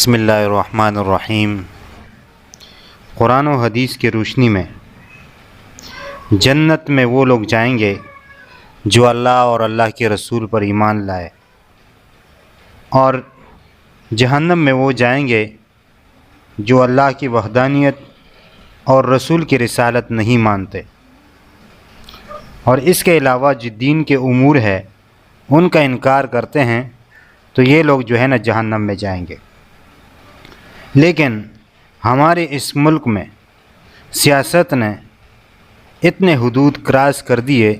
بسم اللہ الرحمن الرحیم۔ قرآن و حدیث کی روشنی میں جنت میں وہ لوگ جائیں گے جو اللہ اور اللہ کے رسول پر ایمان لائے، اور جہنم میں وہ جائیں گے جو اللہ کی وحدانیت اور رسول کی رسالت نہیں مانتے، اور اس کے علاوہ جو دین کے امور ہے ان کا انکار کرتے ہیں، تو یہ لوگ جو ہے نا جہنم میں جائیں گے۔ لیکن ہمارے اس ملک میں سیاست نے اتنے حدود کراس کر دیے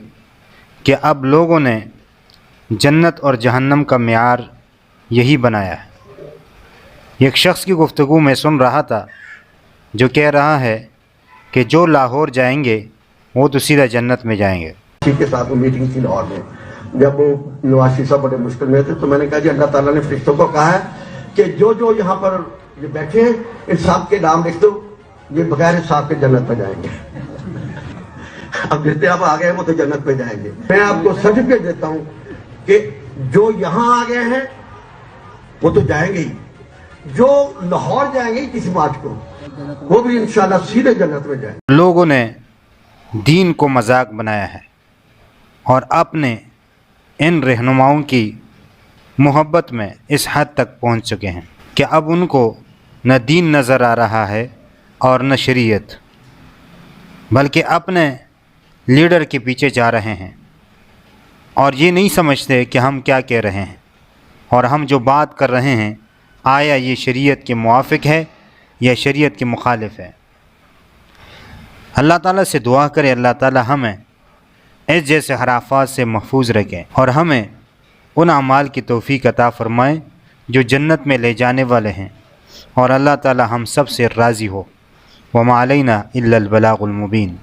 کہ اب لوگوں نے جنت اور جہنم کا معیار یہی بنایا ہے۔ ایک شخص کی گفتگو میں سن رہا تھا جو کہہ رہا ہے کہ جو لاہور جائیں گے وہ تو سیدھا جنت میں جائیں گے۔ کے ساتھ میٹنگ تھی لاہور میں، جب نواز شریف صاحب بڑے مشکل میں تھے تو میں نے کہا جی اللہ تعالیٰ نے فرشتوں کو کہا ہے کہ جو یہاں پر یہ بیٹھے ہیں ان سب کے نام لکھ دو، یہ بغیر حساب کے جنت پہ جائیں گے۔ اب جتنے آپ آ گئے ہیں وہ تو جنت پہ جائیں گے۔ میں آپ کو سرٹیفکیٹ دیتا ہوں کہ جو یہاں آ گئے ہیں وہ تو جائیں گے ہی، جو لاہور جائیں گے کسی مارچ کو وہ بھی انشاءاللہ سیدھے جنت میں جائیں گے۔ لوگوں نے دین کو مذاق بنایا ہے اور اپنے ان رہنماؤں کی محبت میں اس حد تک پہنچ چکے ہیں کہ اب ان کو نہ دین نظر آ رہا ہے اور نہ شریعت، بلکہ اپنے لیڈر کے پیچھے جا رہے ہیں، اور یہ نہیں سمجھتے کہ ہم کیا کہہ رہے ہیں اور ہم جو بات کر رہے ہیں آیا یہ شریعت کے موافق ہے یا شریعت کے مخالف ہے۔ اللہ تعالیٰ سے دعا کرے اللہ تعالیٰ ہمیں اس جیسے حرافات سے محفوظ رکھیں اور ہمیں ان اعمال کی توفیق عطا فرمائیں جو جنت میں لے جانے والے ہیں، اور اللہ تعالیٰ ہم سب سے راضی ہو۔ وما علینا الا البلاغ المبین۔